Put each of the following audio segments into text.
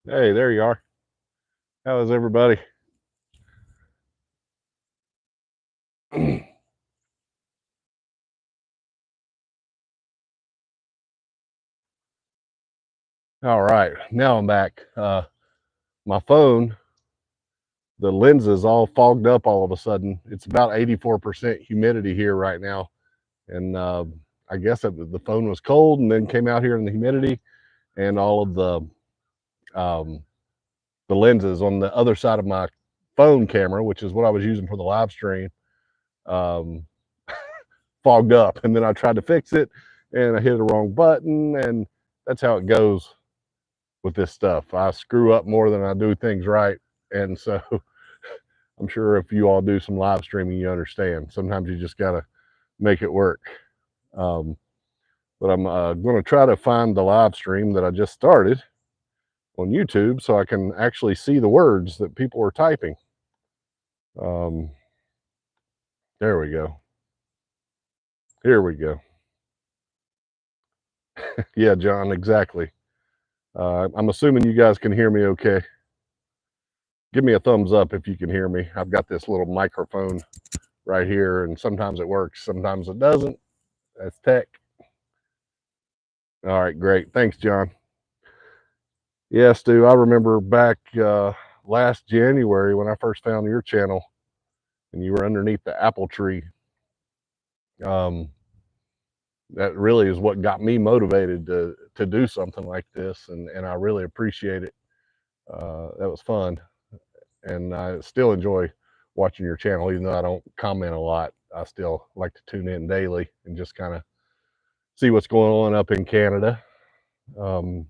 Hey, there you are. How is everybody? All right, now I'm back. My phone, the lenses all fogged up all of a sudden. It's about 84% humidity here right now, and I guess the phone was cold and then came out here in the humidity, and all of um, the lenses on the other side of my phone camera, which is what I was using for the live stream, um, fogged up. And then I tried to fix it, and I hit the wrong button, and that's how it goes with this stuff. I screw up more than I do things right. And so I'm sure if you all do some live streaming, you understand. Sometimes you just got to make it work. Um, but I'm going to try to find the live stream that I just started on YouTube so I can actually see the words that people are typing. Um, there we go. Here we go. Yeah, John, exactly. I'm assuming you guys can hear me okay. Give me a thumbs up if you can hear me. I've got this little microphone right here, and sometimes it works, sometimes it doesn't. That's tech. All right, great. Thanks, John. Yeah, Stu, I remember back last January when I first found your channel and you were underneath the apple tree. Um, that really is what got me motivated to do something like this, and I really appreciate it. That was fun, and I still enjoy watching your channel, even though I don't comment a lot. I still like to tune in daily and just kind of see what's going on up in Canada. Um,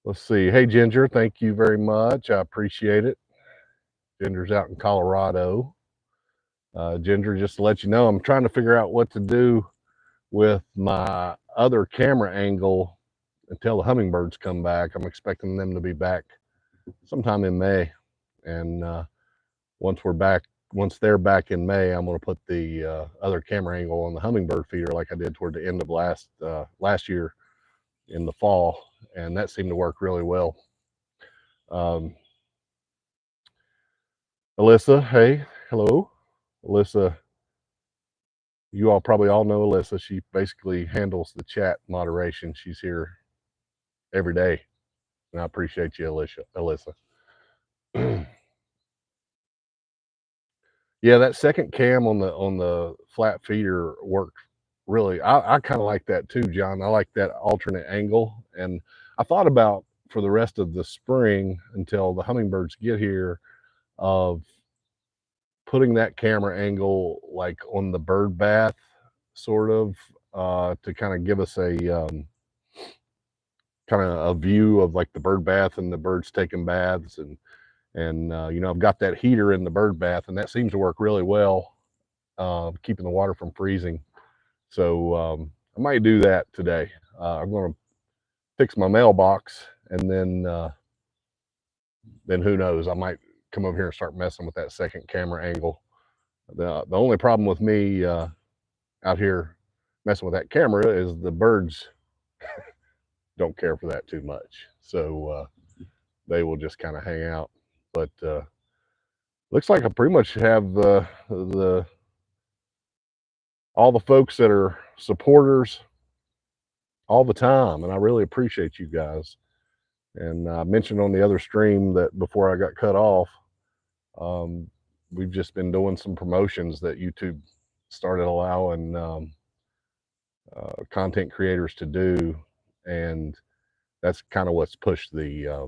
let's see. Hey, Ginger, thank you very much. I appreciate it. Ginger's out in Colorado. Ginger, just to let you know, I'm trying to figure out what to do with my other camera angle until the hummingbirds come back. I'm expecting them to be back sometime in May. And once we're back, once they're back in May, I'm going to put the other camera angle on the hummingbird feeder like I did toward the end of last year in the fall. And that seemed to work really well. Um, Alyssa, hey, hello. Alyssa, you all probably all know Alyssa. She basically handles the chat moderation. She's here every day, and I appreciate you, Alyssa. Yeah, that second cam on the flat feeder worked really. I kind of like that too, John. I like that alternate angle, and I thought about for the rest of the spring until the hummingbirds get here of putting that camera angle like on the bird bath, sort of, to kind of give us a kind of a view of like the bird bath and the birds taking baths, and you know, I've got that heater in the bird bath, and that seems to work really well, keeping the water from freezing. So I might do that today. I'm going to fix my mailbox, and then who knows? I might come over here and start messing with that second camera angle. The only problem with me out here messing with that camera is the birds don't care for that too much. So they will just kind of hang out. But looks like I pretty much have the all the folks that are supporters all the time, and I really appreciate you guys. And I mentioned on the other stream that before I got cut off, um, we've just been doing some promotions that YouTube started allowing content creators to do, and that's kind of what's pushed the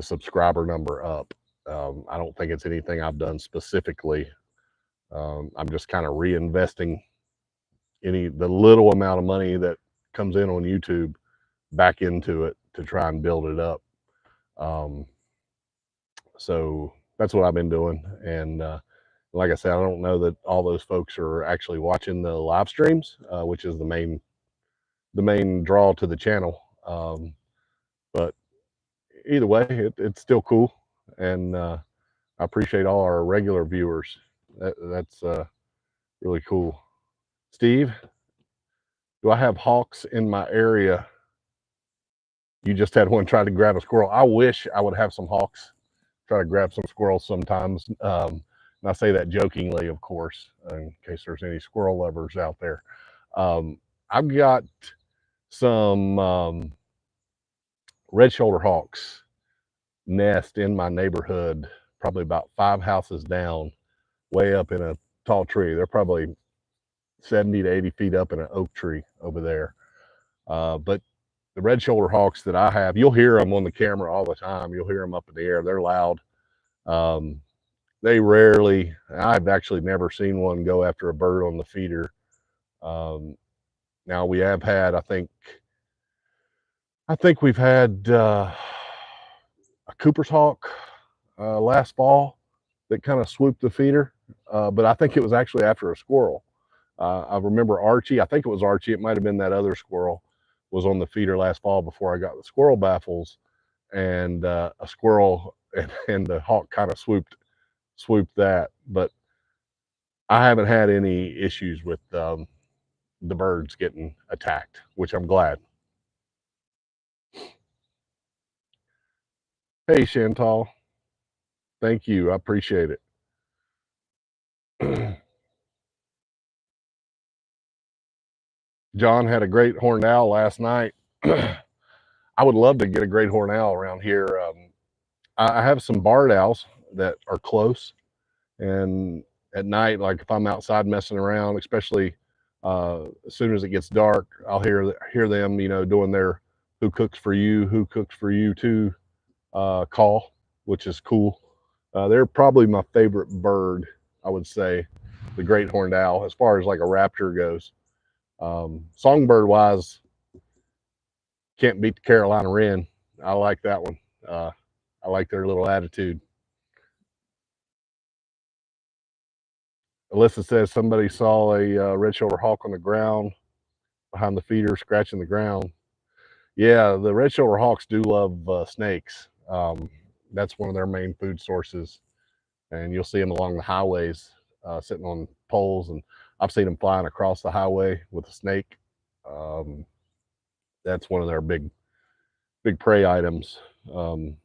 subscriber number up. I don't think it's anything I've done specifically. I'm just kind of reinvesting the little amount of money that comes in on YouTube back into it to try and build it up. Um, so that's what I've been doing. And like I said, I don't know that all those folks are actually watching the live streams, which is the main draw to the channel. But either way, it's still cool, and I appreciate all our regular viewers. That's really cool. Steve, do I have hawks in my area? you just had one try to grab a squirrel. I wish I would have some hawks try to grab some squirrels sometimes. And I say that jokingly, of course, in case there's any squirrel lovers out there. I've got some red shoulder hawks nest in my neighborhood, probably about 5 houses down, way up in a tall tree. They're probably 70 to 80 feet up in an oak tree over there. But the red shoulder hawks that I have, you'll hear them on the camera all the time. You'll hear them up in the air. They're loud. They rarely, I've actually never seen one go after a bird on the feeder. Now we have had, I think we've had a Cooper's hawk last fall that kind of swooped the feeder, but I think it was actually after a squirrel. I remember Archie, I think it was Archie, it might have been that other squirrel, was on the feeder last fall before I got the squirrel baffles, and a squirrel and the hawk kind of swooped that. But I haven't had any issues with the birds getting attacked, which I'm glad. Hey, Chantal. Thank you. I appreciate it. John had a great horned owl last night. I would love to get a great horned owl around here. I have some barred owls that are close, and at night, like if I'm outside messing around, especially as soon as it gets dark, I'll hear them, doing their "Who cooks for you too" call, which is cool. They're probably my favorite bird, I would say, the great horned owl, as far as like a raptor goes. Songbird wise, can't beat the Carolina wren. I like that one. I like their little attitude. Alyssa says somebody saw a red shoulder hawk on the ground behind the feeder, scratching the ground. Yeah, the red shoulder hawks do love snakes. That's one of their main food sources, and you'll see them along the highways, sitting on poles, and I've seen them flying across the highway with a snake. That's one of their big prey items. And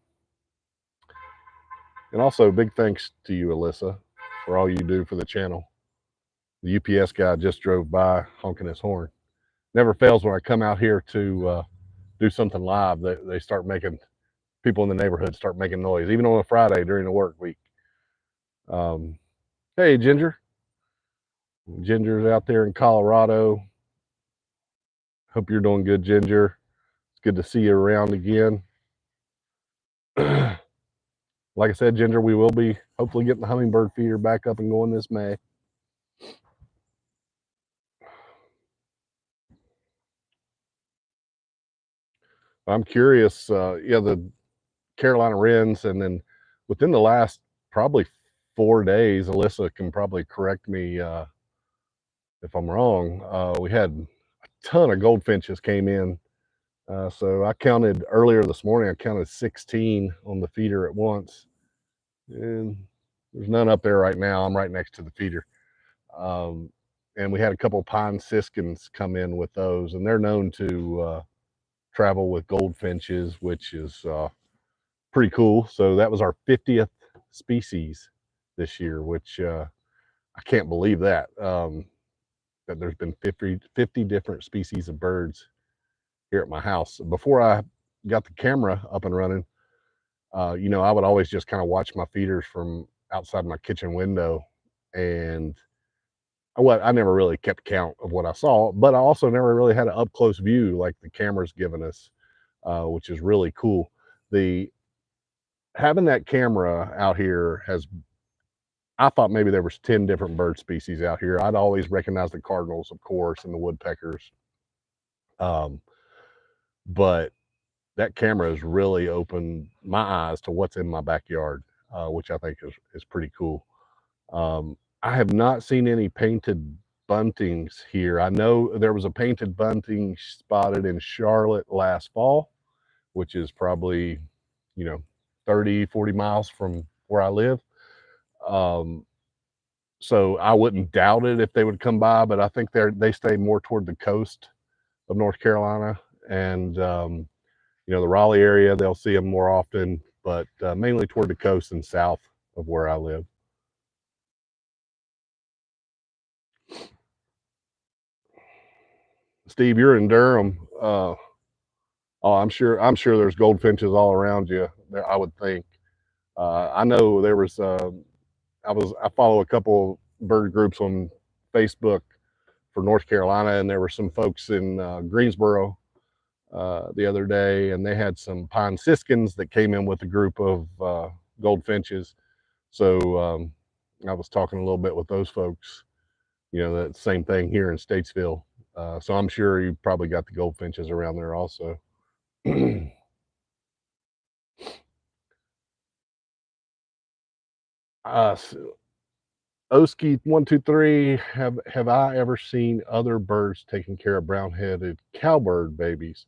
also, big thanks to you, Alyssa, for all you do for the channel. The UPS guy just drove by honking his horn. Never fails when I come out here to do something live. They start making, people in the neighborhood start making noise, even on a Friday during the work week. Hey, Ginger. Ginger's out there in Colorado. Hope you're doing good, Ginger. It's good to see you around again. Like I said, Ginger, we will be hopefully getting the hummingbird feeder back up and going this May. I'm curious, the Carolina wrens, and then within the last probably 4 days, Alyssa can probably correct me if I'm wrong, we had a ton of goldfinches came in. So I counted earlier this morning, I counted 16 on the feeder at once. And there's none up there right now. I'm right next to the feeder. And we had a couple pine siskins come in with those, and they're known to travel with goldfinches, which is pretty cool. So that was our 50th species this year, which I can't believe that. That there's been 50 different species of birds here at my house. Before I got the camera up and running, I would always just kind of watch my feeders from outside my kitchen window, and I never really kept count of what I saw, but I also never really had an up close view like the camera's given us, which is really cool. Having that camera out here I thought maybe there was 10 different bird species out here. I'd always recognized the cardinals, of course, and the woodpeckers. But that camera has really opened my eyes to what's in my backyard, which I think is pretty cool. I have not seen any painted buntings here. I know there was a painted bunting spotted in Charlotte last fall, which is probably, 30, 40 miles from where I live. So I wouldn't doubt it if they would come by, but I think they stay more toward the coast of North Carolina. And You know, the Raleigh area, they'll see them more often, but mainly toward the coast and south of where I live. Steve, you're in Durham. Oh, I'm sure there's goldfinches all around you. There, I would think. I know there was. I follow a couple bird groups on Facebook for North Carolina, and there were some folks in Greensboro the other day, and they had some pine siskins that came in with a group of goldfinches. So I was talking a little bit with those folks. You know, that same thing here in Statesville. So I'm sure you probably got the goldfinches around there also. uh, Oski123, have I ever seen other birds taking care of brown-headed cowbird babies?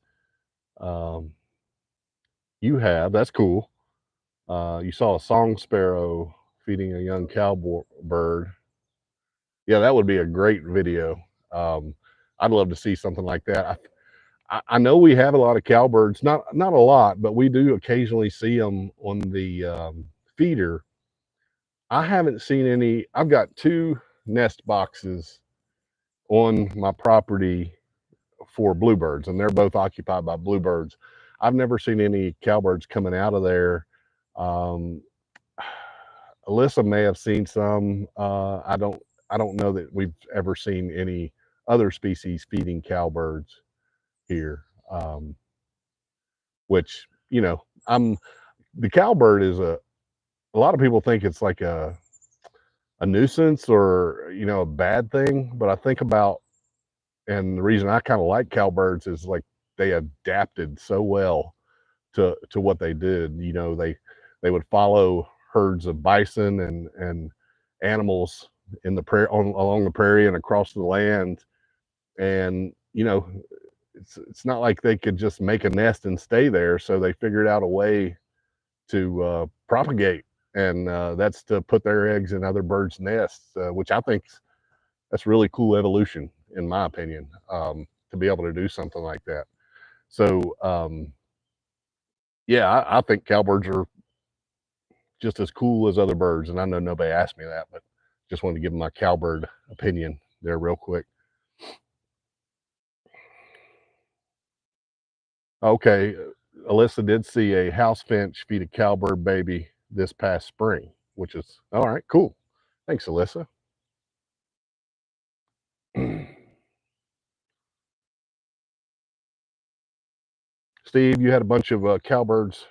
Um, you have. That's cool. You saw a song sparrow feeding a young cowbird. Yeah, that would be a great video. Um, I'd love to see something like that. I know we have a lot of cowbirds, not a lot, but we do occasionally see them on the feeder. I haven't seen any. I've got two nest boxes on my property for bluebirds, and they're both occupied by bluebirds. I've never seen any cowbirds coming out of there. Um, Alyssa may have seen some. I don't know that we've ever seen any other species feeding cowbirds here. Which, you know, I'm the cowbird is a lot of people think it's like a nuisance or, you know, a bad thing, but I think about, and the reason I kind of like cowbirds is like they adapted so well to what they did. You know, they would follow herds of bison and animals in the prairie, along the prairie and across the land. And you know, it's not like they could just make a nest and stay there, so they figured out a way to propagate, and that's to put their eggs in other birds' nests, which I think that's really cool evolution, in my opinion, to be able to do something like that. So yeah, I think cowbirds are just as cool as other birds, and I know nobody asked me that, but just wanted to give my cowbird opinion there real quick. Okay, Alyssa did see a house finch feed a cowbird baby this past spring, which is all right. Cool. Thanks, Alyssa. Steve, you had a bunch of cowbirds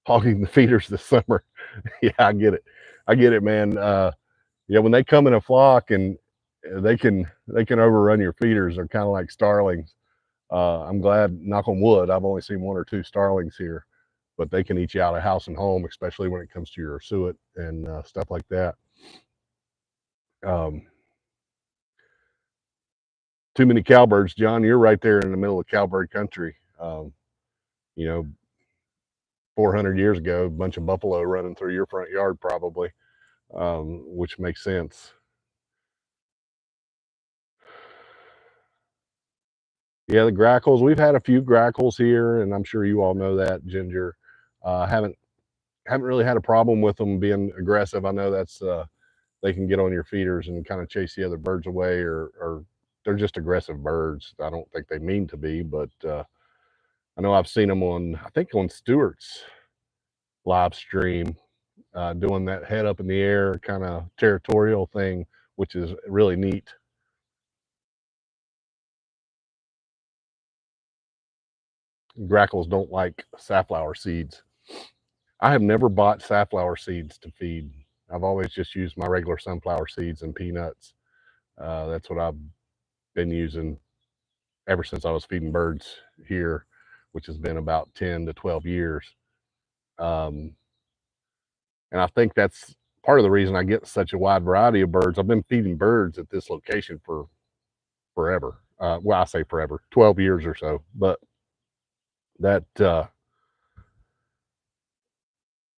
hogging the feeders this summer. Yeah, I get it. I get it, man. Yeah, when they come in a flock and they can overrun your feeders. They're kind of like starlings. I'm glad, knock on wood, I've only seen one or two starlings here, but they can eat you out of house and home, especially when it comes to your suet and stuff like that. Um, Too many cowbirds, John. You're right there in the middle of cowbird country. You know, 400 years ago, a bunch of buffalo running through your front yard, probably, which makes sense. Yeah, the grackles. We've had a few grackles here, and I'm sure you all know that, Ginger. Haven't really had a problem with them being aggressive. I know that's they can get on your feeders and kind of chase the other birds away, or they're just aggressive birds. I don't think they mean to be, but I know I've seen them on, I think on Stewart's live stream, doing that head up in the air kind of territorial thing, which is really neat. Grackles don't like safflower seeds. I have never bought safflower seeds to feed. I've always just used my regular sunflower seeds and peanuts. That's what I've been using ever since I was feeding birds here, which has been about 10 to 12 years. Um, and I think that's part of the reason I get such a wide variety of birds. I've been feeding birds at this location for forever. Well, I say forever, 12 years or so. But that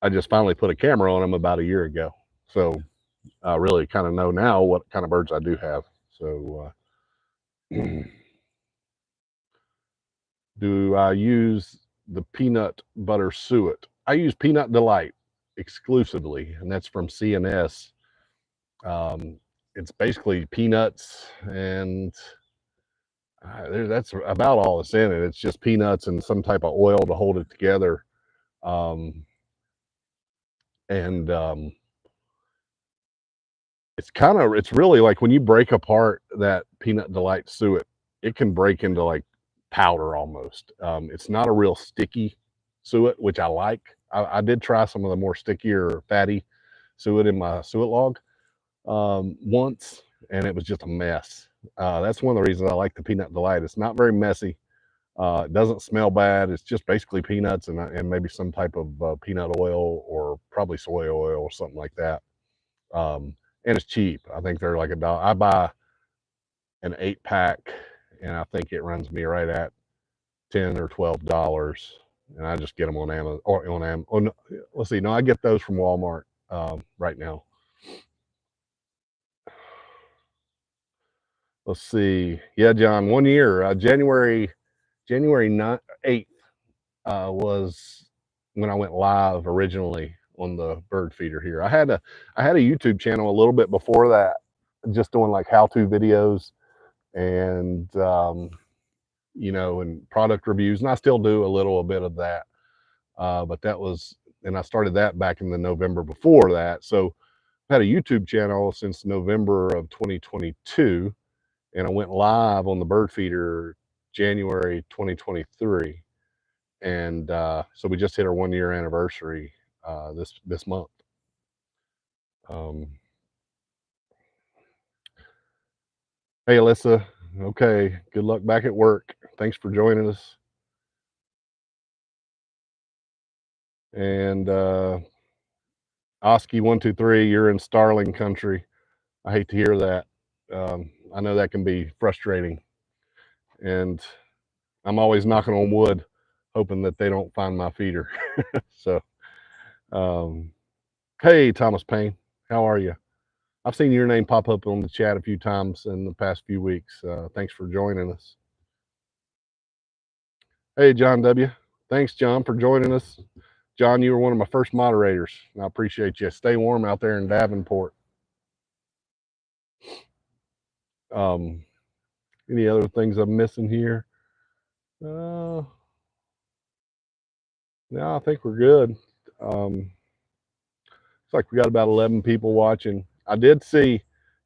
I just finally put a camera on them about a year ago. So I really kind of know now what kind of birds I do have. So do I use the peanut butter suet. I use Peanut Delight exclusively, and that's from C&S. It's basically peanuts and that's about all that's in it. It's just peanuts and some type of oil to hold it together. Um, and it's really like when you break apart that Peanut Delight suet, it can break into like powder almost. It's not a real sticky suet, which I like. I did try some of the more stickier, fatty suet in my suet log once, and it was just a mess. That's one of the reasons I like the Peanut Delight. It's not very messy. It doesn't smell bad. It's just basically peanuts and maybe some type of peanut oil or probably soy oil or something like that. And it's cheap. I think they're like $1. I buy an 8-pack, and I think it runs me right at $10 or $12, and I just get them on Amazon or on Am. Oh, no, let's see. No, I get those from Walmart right now. Let's see. Yeah, John. 1 year, January 8th was when I went live originally on the bird feeder here. I had a YouTube channel a little bit before that, just doing like how-to videos and and product reviews, and I still do a little bit of that. But that was, and I started that back in the November before that. So I had a YouTube channel since November of 2022, and I went live on the bird feeder January 2023. And so we just hit our 1 year anniversary this month. Hey, Alyssa. Okay, good luck back at work. Thanks for joining us. And Oski123, you're in Starling country. I hate to hear that. I know that can be frustrating, and I'm always knocking on wood, hoping that they don't find my feeder. So, hey, Thomas Payne, how are you? I've seen your name pop up on the chat a few times in the past few weeks. Thanks for joining us. Hey, John W. Thanks, John, for joining us. John, you were one of my first moderators, and I appreciate you. Stay warm out there in Davenport. Any other things I'm missing here? No, I think we're good. It's like we got about 11 people watching. I did see,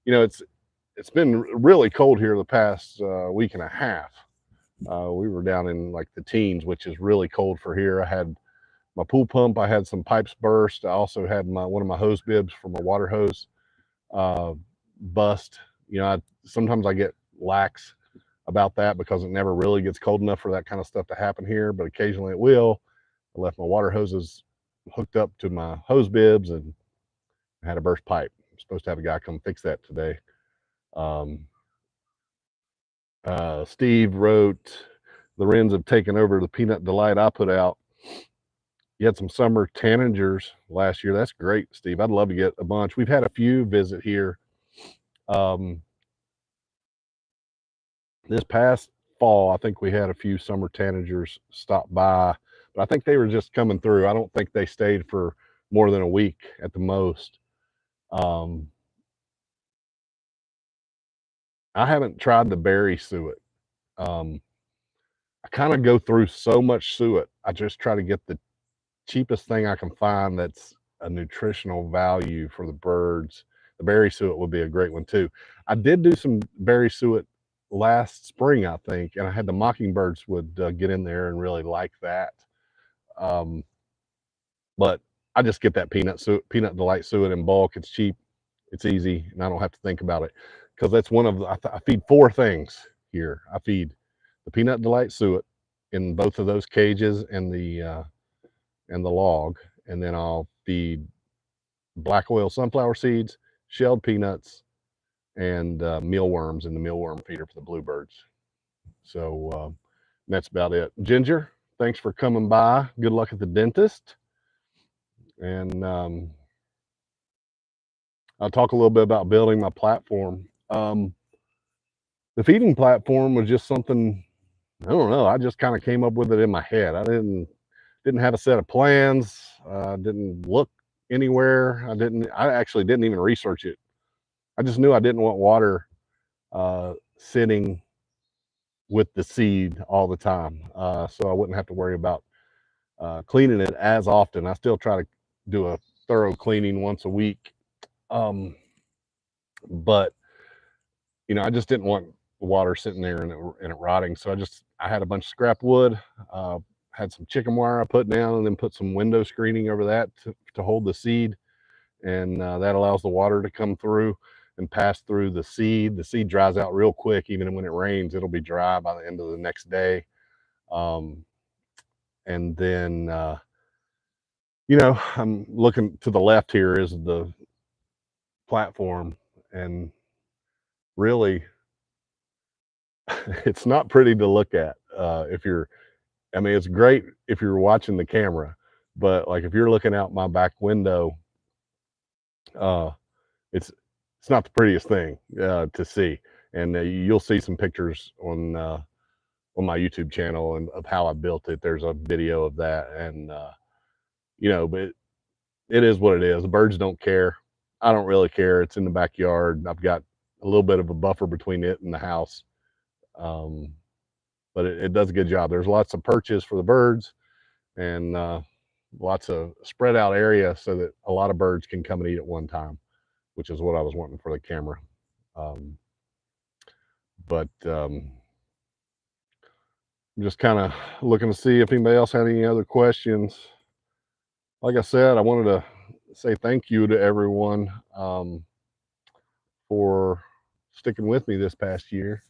it's been really cold here the past week and a half. We were down in like the teens, which is really cold for here. I had my pool pump. I had some pipes burst. I also had one of my hose bibs from a water hose bust. Sometimes I get lax about that because it never really gets cold enough for that kind of stuff to happen here, but occasionally it will. I left my water hoses hooked up to my hose bibs and I had a burst pipe. I'm supposed to have a guy come fix that today. Steve wrote, the wrens have taken over the Peanut Delight I put out. You had some summer tanagers last year. That's great, Steve. I'd love to get a bunch. We've had a few visit here. This past fall, I think we had a few summer tanagers stop by, but I think they were just coming through. I don't think they stayed for more than a week at the most. I haven't tried the berry suet. I kind of go through so much suet. I just try to get the cheapest thing I can find that's a nutritional value for the birds. The berry suet would be a great one too. I did do some berry suet last spring, I think, and I had the mockingbirds would get in there and really like that. But I just get that Peanut Delight suet in bulk. It's cheap, it's easy, and I don't have to think about it because that's one of I feed 4 things here. I feed the Peanut Delight suet in both of those cages and the log, and then I'll feed black oil sunflower seeds, shelled peanuts, and mealworms in the mealworm feeder for the bluebirds. So that's about it. Ginger, thanks for coming by. Good luck at the dentist. And I'll talk a little bit about building my platform. The feeding platform was just something I don't know. I just kind of came up with it in my head. I didn't have a set of plans. Didn't look anywhere. I actually didn't even research it. I just knew I didn't want water sitting with the seed all the time, so I wouldn't have to worry about cleaning it as often. I still try to do a thorough cleaning once a week, but I just didn't want water sitting there and it rotting. So I had a bunch of scrap wood, had some chicken wire I put down, and then put some window screening over that to hold the seed, and that allows the water to come through and pass through the seed. The seed dries out real quick. Even when it rains, it'll be dry by the end of the next day. And then I'm looking to the left. Here is the platform, and really it's not pretty to look at. It's great if you're watching the camera, but like if you're looking out my back window, uh it's not the prettiest thing to see. And you'll see some pictures on my YouTube channel and of how I built it. There's a video of that, and but it is what it is. The birds don't care. I don't really care. It's in the backyard. I've got a little bit of a buffer between it and the house. Um, but it does a good job. There's lots of perches for the birds, and lots of spread out area so that a lot of birds can come and eat at one time, which is what I was wanting for the camera. But I'm just kind of looking to see if anybody else had any other questions. Like I said, I wanted to say thank you to everyone for sticking with me this past year.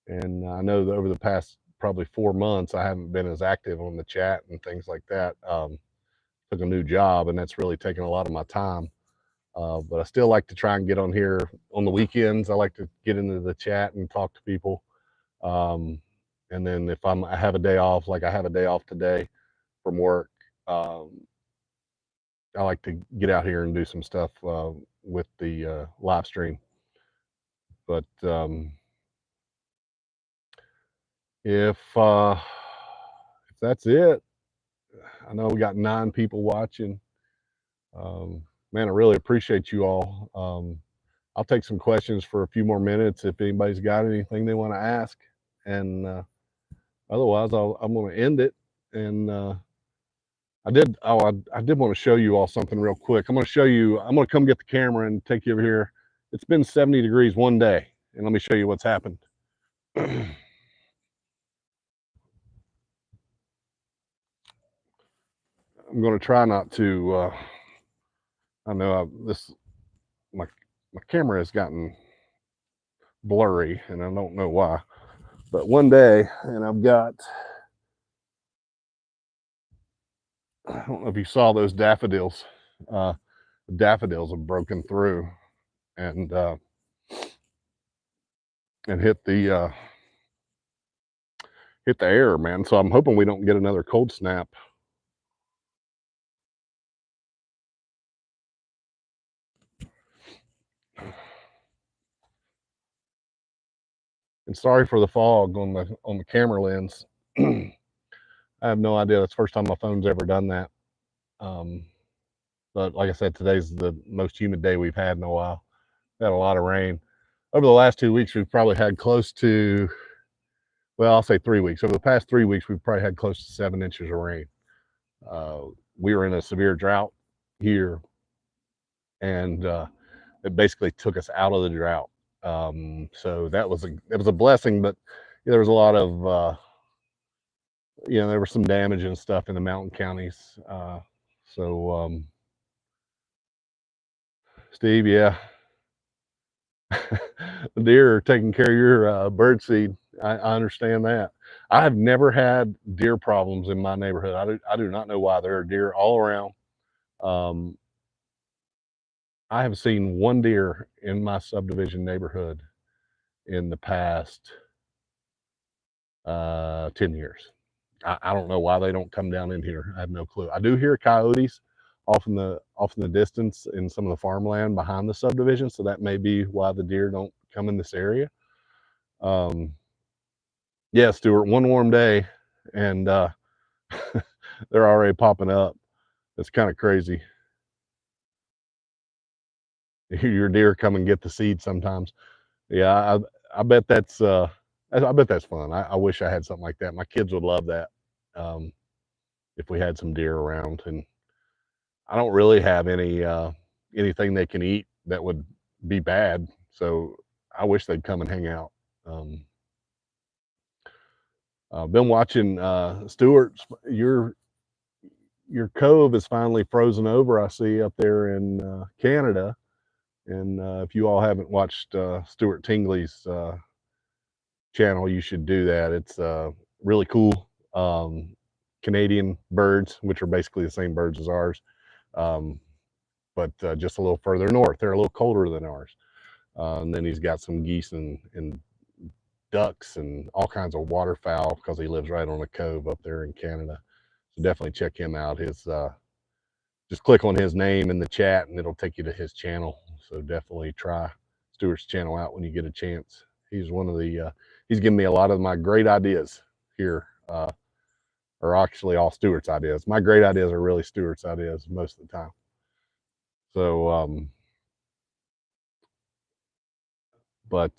And I know that over the past probably 4 months, I haven't been as active on the chat and things like that. Took a new job, and that's really taken a lot of my time. But I still like to try and get on here on the weekends. I like to get into the chat and talk to people. And then if I have a day off, like I have a day off today from work, I like to get out here and do some stuff with the live stream. But if that's it, I know we got 9 people watching. Man, I really appreciate you all. I'll take some questions for a few more minutes if anybody's got anything they want to ask, and otherwise I'm going to end it. And I did want to show you all something real quick. I'm going to come get the camera and take you over here. It's been 70 degrees one day, and let me show you what's happened. I'm going to try not to I know my camera has gotten blurry, and I don't know why, but one day, and I don't know if you saw those daffodils. Daffodils have broken through and hit the air, man. So I'm hoping we don't get another cold snap. And sorry for the fog on the camera lens. I have no idea. That's the first time my phone's ever done that. But like I said, today's the most humid day we've had in a while. We had a lot of rain. Over the last 2 weeks, we've probably had close to, well, I'll say 3 weeks. Over the past 3 weeks, we've probably had close to 7 inches of rain. We were in a severe drought here, and it basically took us out of the drought. So that was a blessing, but there was a lot of there was some damage and stuff in the mountain counties. So Steve, yeah, the deer are taking care of your bird seed. I understand that. I have never had deer problems in my neighborhood. I do not know why. There are deer all around. I have seen one deer in my subdivision neighborhood in the past 10 years. I don't know why they don't come down in here. I have no clue. I do hear coyotes off in the distance in some of the farmland behind the subdivision, so that may be why the deer don't come in this area. Yeah, Stuart, one warm day and they're already popping up. It's kind of crazy. Your deer come and get the seed sometimes. Yeah, I bet that's I bet that's fun. I wish I had something like that. My kids would love that. Um, if we had some deer around, and I don't really have anything they can eat that would be bad. So I wish they'd come and hang out. Um, been watching Stuart. Your cove is finally frozen over. I see up there in Canada. And if you all haven't watched Stuart Tingley's channel, you should do that. It's really cool. Canadian birds, which are basically the same birds as ours, um, but just a little further north. They're a little colder than ours. And then he's got some geese and ducks and all kinds of waterfowl because he lives right on a cove up there in Canada. So definitely check him out. His just click on his name in the chat and it'll take you to his channel. So definitely try Stuart's channel out when you get a chance. He's one of the he's given me a lot of my great ideas here, or actually all Stuart's ideas. My great ideas are really Stuart's ideas most of the time. So but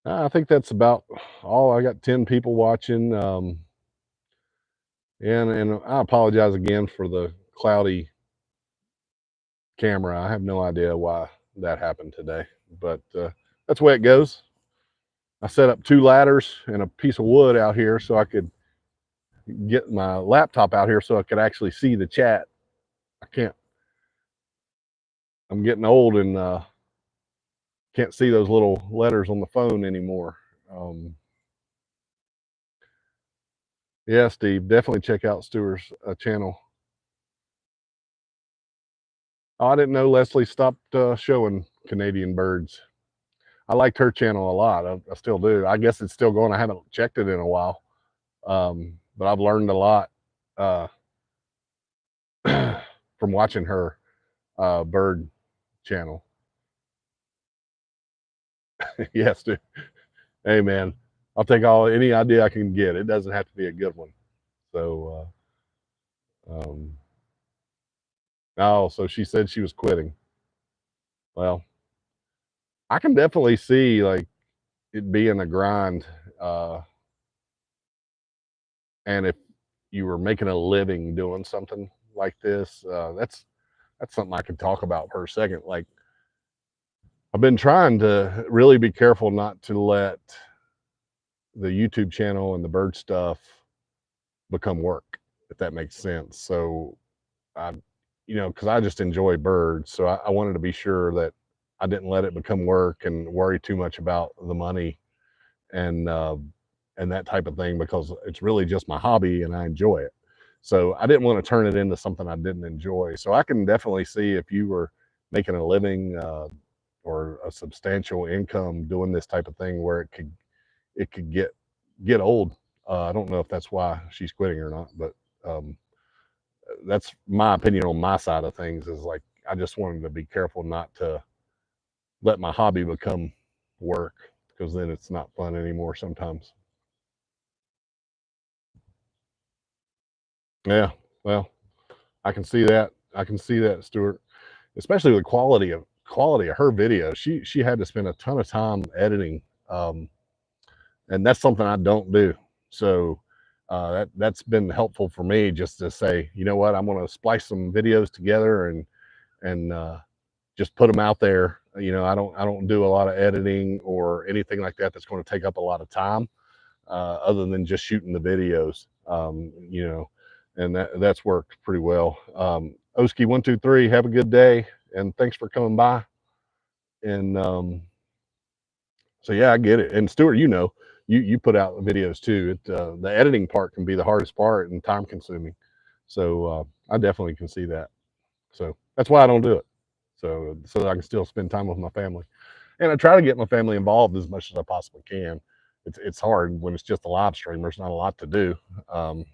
I think that's about all. I got 10 people watching. And I apologize again for the cloudy camera. I have no idea why that happened today, but that's the way it goes. I set up 2 ladders and a piece of wood out here so I could get my laptop out here so I could actually see the chat. I can't. I'm getting old and can't see those little letters on the phone anymore. Yeah, Steve, definitely check out Stuart's channel. Oh, I didn't know Leslie stopped showing Canadian birds. I liked her channel a lot. I still do. I guess it's still going. I haven't checked it in a while, but I've learned a lot uh, from watching her bird channel. Yes, dude. Hey, man, I'll take any idea I can get. It doesn't have to be a good one. So, oh, so she said she was quitting. Well, I can definitely see like it being a grind, uh, and if you were making a living doing something like this, that's something I could talk about for a second. Like I've been trying to really be careful not to let the YouTube channel and the bird stuff become work, if that makes sense. So I, because I just enjoy birds, so I wanted to be sure that I didn't let it become work and worry too much about the money and uh, and that type of thing because it's really just my hobby and I enjoy it. So I didn't want to turn it into something I didn't enjoy. So I can definitely see if you were making a living or a substantial income doing this type of thing where it could get old. I don't know if that's why she's quitting or not, but um, that's my opinion on my side of things. Is like I just wanted to be careful not to let my hobby become work because then it's not fun anymore sometimes. Yeah, well, I can see that. I can see that, Stuart. Especially the quality of her video. She had to spend a ton of time editing, um, and that's something I don't do. So that's been helpful for me just to say, you know what, I'm going to splice some videos together and just put them out there. I don't do a lot of editing or anything like that that's going to take up a lot of time, other than just shooting the videos. And that's worked pretty well. Oski 123, have a good day, and thanks for coming by. And so yeah, I get it. And Stuart, you put out videos too. The editing part can be the hardest part and time consuming. So I definitely can see that. So that's why I don't do it. So that I can still spend time with my family, and I try to get my family involved as much as I possibly can. It's hard when it's just a live stream. There's not a lot to do. Um,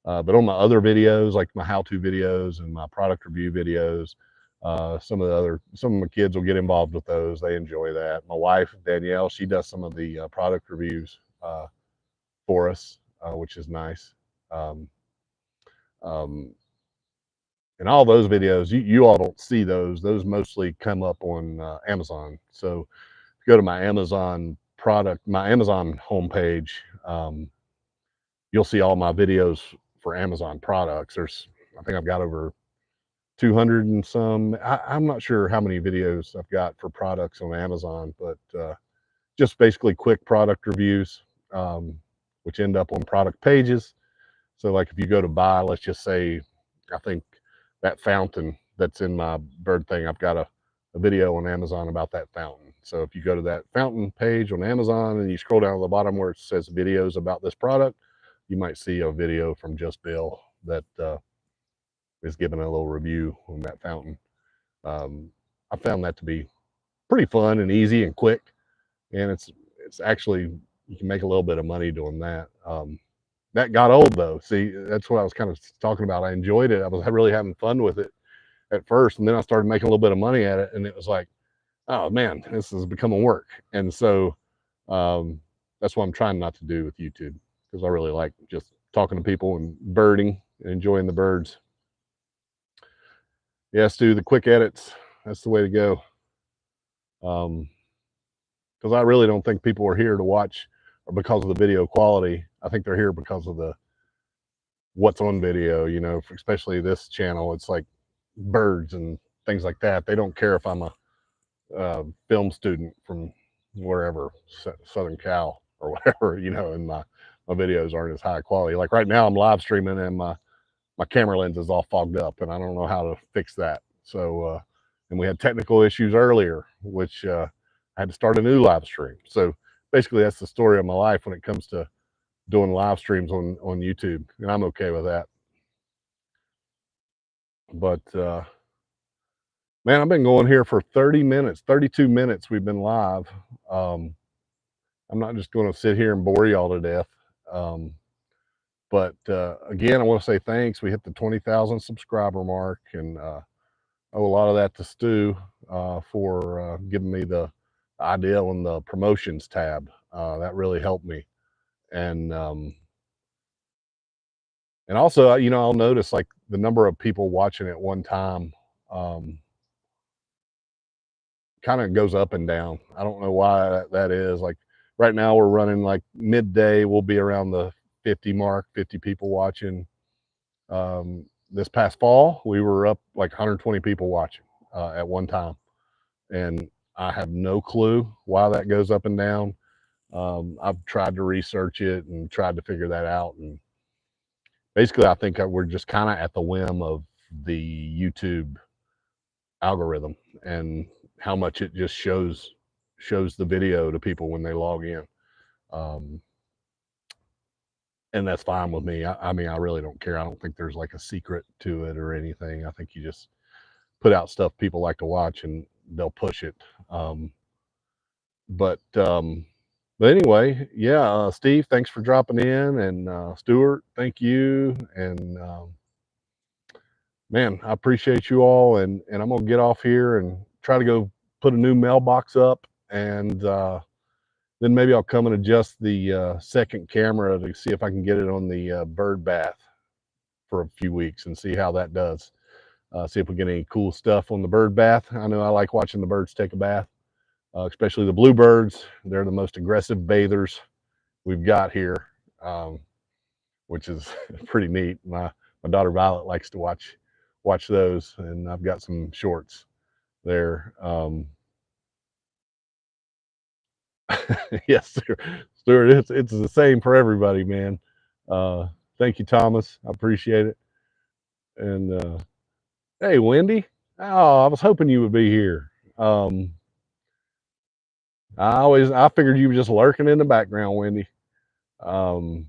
but on my other videos, like my how-to videos and my product review videos, Some of my kids will get involved with those. They enjoy that. My wife, Danielle, she does some of the product reviews for us, which is nice. Um, um, and all those videos, you all don't see those. Those mostly come up on Amazon. So if you go to my Amazon homepage, you'll see all my videos for Amazon products. I think I've got over 200 and some. I'm not sure how many videos I've got for products on Amazon, but just basically quick product reviews, which end up on product pages. So like if you go to buy, let's just say, I think that fountain that's in my bird thing, I've got a video on Amazon about that fountain. So if you go to that fountain page on Amazon and you scroll down to the bottom where it says videos about this product, you might see a video from Just Bill that is giving a little review on that fountain. I found that to be pretty fun and easy and quick, and it's actually, you can make a little bit of money doing that. That got old though. See, that's what I was kind of talking about. I enjoyed it. I was really having fun with it at first, and then I started making a little bit of money at it, and it was like, oh man, this is becoming work. And so that's what I'm trying not to do with YouTube, because I really like just talking to people and birding and enjoying the birds. Yes, do the quick edits. That's the way to go. Because I really don't think people are here to watch or because of the video quality. I think they're here because of the what's on video. You know, especially this channel, it's like birds and things like that. They don't care if I'm a film student from wherever, Southern Cal or whatever, you know, and my videos aren't as high quality. Like right now I'm live streaming and my camera lens is all fogged up and I don't know how to fix that. So, and we had technical issues earlier, which I had to start a new live stream. So basically that's the story of my life when it comes to doing live streams on YouTube, and I'm okay with that. But man, I've been going here for 30 minutes, 32 minutes we've been live. I'm not just going to sit here and bore y'all to death. But again, I want to say thanks. We hit the 20,000 subscriber mark, and owe a lot of that to Stu for giving me the idea on the promotions tab. That really helped me. And also, you know, I'll notice like the number of people watching at one time kind of goes up and down. I don't know why that is. Like right now we're running like midday, we'll be around the 50 mark, 50 people watching. This past fall, we were up like 120 people watching at one time. And I have no clue why that goes up and down. I've tried to research it and tried to figure that out. And basically, I think we're just kind of at the whim of the YouTube algorithm and how much it just shows the video to people when they log in. And that's fine with me. I mean, I really don't care. I don't think there's like a secret to it or anything. I think you just put out stuff people like to watch and they'll push it. But anyway, yeah, Steve, thanks for dropping in, and Stuart, thank you. And man, I appreciate you all, and I'm gonna get off here and try to go put a new mailbox up, and then maybe I'll come and adjust the second camera to see if I can get it on the bird bath for a few weeks and see how that does. See if we get any cool stuff on the bird bath. I know I like watching the birds take a bath, especially the bluebirds. They're the most aggressive bathers we've got here, which is pretty neat. My daughter Violet likes to watch those, and I've got some shorts there. Yes, Stuart, it's the same for everybody, man. Thank you, Thomas. I appreciate it. And hey, Wendy. Oh, I was hoping you would be here. I figured you were just lurking in the background, Wendy. I'm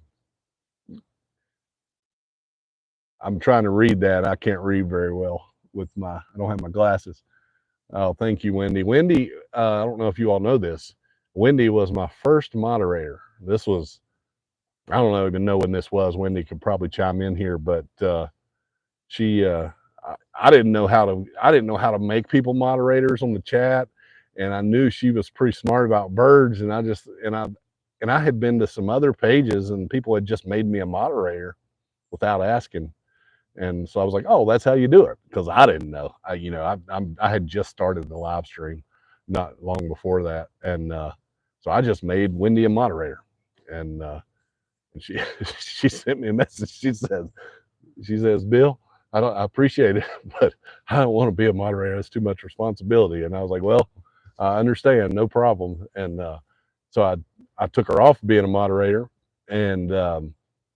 trying to read that. I can't read very well I don't have my glasses. Oh, thank you, Wendy. Wendy, I don't know if you all know this. Wendy was my first moderator. This was, I don't even know when this was. Wendy could probably chime in here, but I I didn't know how to make people moderators on the chat, and I knew she was pretty smart about birds, and I had been to some other pages and people had just made me a moderator without asking. And so I was like, oh, that's how you do it, because I didn't know. I had just started the live stream not long before that, and so I just made Wendy a moderator, and she she sent me a message. She says, Bill, I appreciate it, but I don't want to be a moderator. It's too much responsibility. And I was like, well, I understand, no problem. And so I took her off being a moderator, and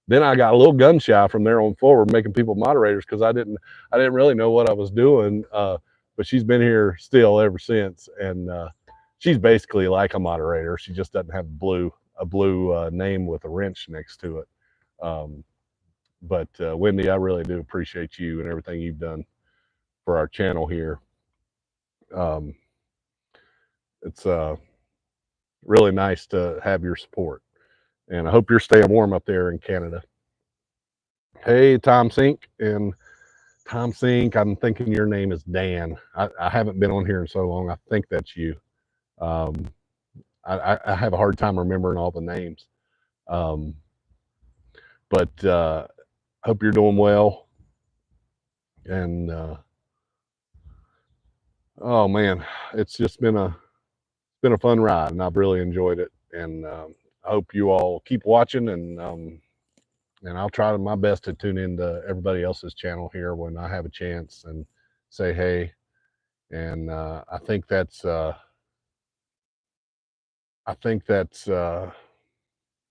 then I got a little gun shy from there on forward, making people moderators, because I didn't really know what I was doing. But she's been here still ever since, and she's basically like a moderator. She just doesn't have a blue name with a wrench next to it. But Wendy, I really do appreciate you and everything you've done for our channel here. It's really nice to have your support, and I hope you're staying warm up there in Canada. Hey, Tom Sink, and Tom Sink, I'm thinking your name is Dan. I haven't been on here in so long. I think that's you. I have a hard time remembering all the names. But hope you're doing well. And oh man, it's just been a fun ride, and I've really enjoyed it. And I hope you all keep watching, and I'll try my best to tune into everybody else's channel here when I have a chance and say hey. And I think that's what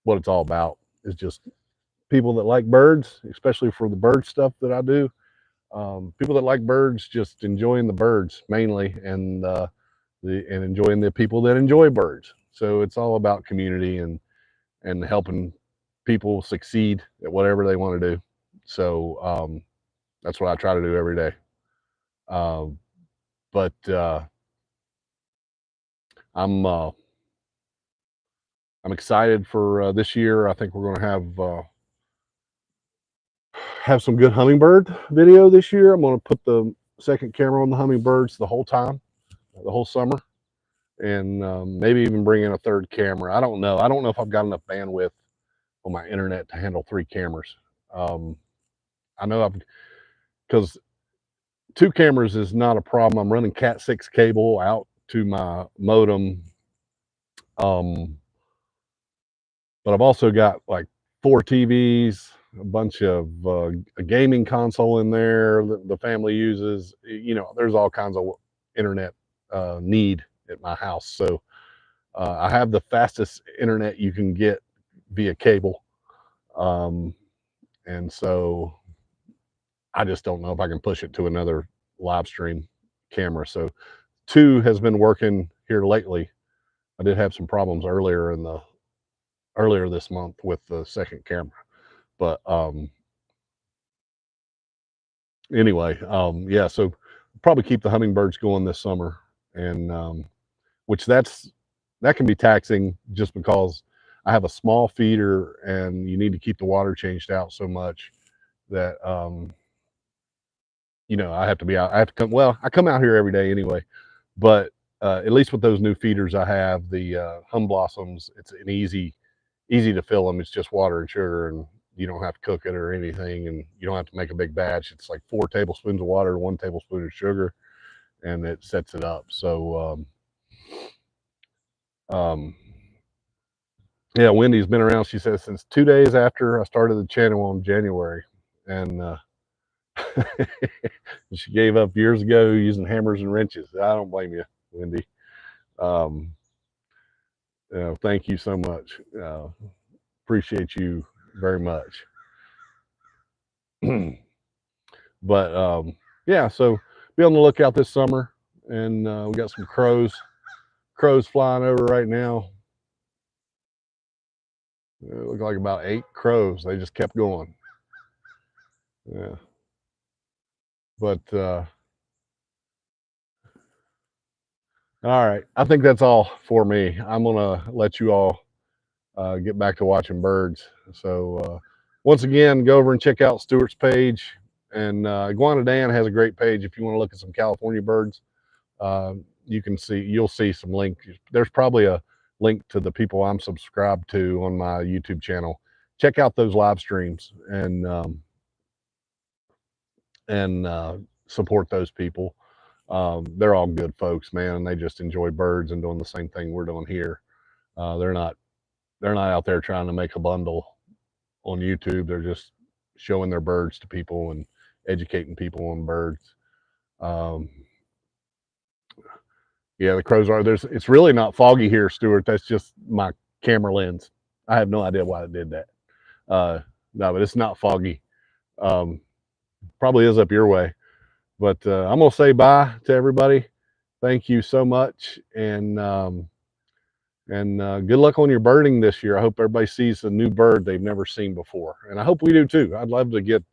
it's all about, is just people that like birds, especially for the bird stuff that I do. People that like birds, just enjoying the birds mainly, and enjoying the people that enjoy birds. So it's all about community and helping people succeed at whatever they want to do. So that's what I try to do every day. But I'm excited for this year. I think we're going to have some good hummingbird video this year. I'm going to put the second camera on the hummingbirds the whole time, the whole summer, and maybe even bring in a third camera. I don't know. I don't know if I've got enough bandwidth on my internet to handle 3 cameras. I know because 2 cameras is not a problem. I'm running Cat 6 cable out to my modem. But I've also got like 4 TVs, a bunch of a gaming console in there that the family uses. You know, there's all kinds of internet need at my house. So I have the fastest internet you can get via cable. And so I just don't know if I can push it to another live stream camera. So 2 has been working here lately. I did have some problems earlier this month with the second camera, but anyway, yeah, so probably keep the hummingbirds going this summer, and which that can be taxing, just because I have a small feeder and you need to keep the water changed out so much that you know, I have to come, well, I come out here every day anyway, but at least with those new feeders I have, the hum blossoms, it's an easy to fill them. It's just water and sugar, and you don't have to cook it or anything, and you don't have to make a big batch. It's like 4 tablespoons of water, 1 tablespoon of sugar, and it sets it up. So yeah, Wendy's been around, she says, since 2 days after I started the channel in January, and she gave up years ago using hammers and wrenches. I don't blame you, Wendy. Thank you so much. Appreciate you very much. But yeah, so be on the lookout this summer, and we got some crows flying over right now. It looked like about 8 crows. They just kept going. Yeah. But all right, I think that's all for me. I'm gonna let you all get back to watching birds. So once again, go over and check out Stuart's page And Iguana Dan has a great page if you want to look at some California birds. You'll see some links. There's probably a link to the people I'm subscribed to on my YouTube channel. Check out those live streams and support those people. They're all good folks, man, and they just enjoy birds and doing the same thing we're doing here. They're not out there trying to make a bundle on YouTube. They're just showing their birds to people and educating people on birds. Yeah, the crows are there's. It's really not foggy here, Stuart. That's just my camera lens. I have no idea why it did that. No, but it's not foggy. Um, Probably is up your way. But I'm gonna say bye to everybody. Thank you so much, and good luck on your birding this year. I hope everybody sees a new bird they've never seen before, and I hope we do too. I'd love to get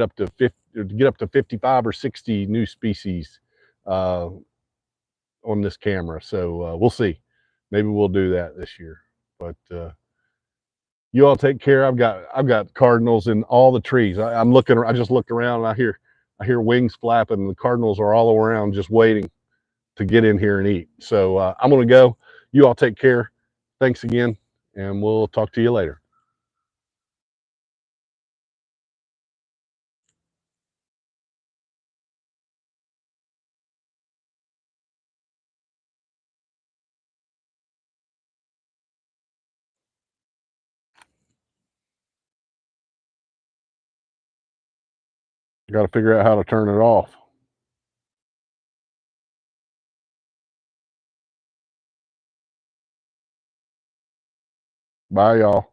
up to 55 or 60 new species on this camera. So we'll see. Maybe we'll do that this year. But you all take care. I've got cardinals in all the trees. I'm looking. I just looked around and I hear wings flapping. And the cardinals are all around, just waiting to get in here and eat. So I'm gonna go. You all take care. Thanks again, and we'll talk to you later. Got to figure out how to turn it off. Bye, y'all.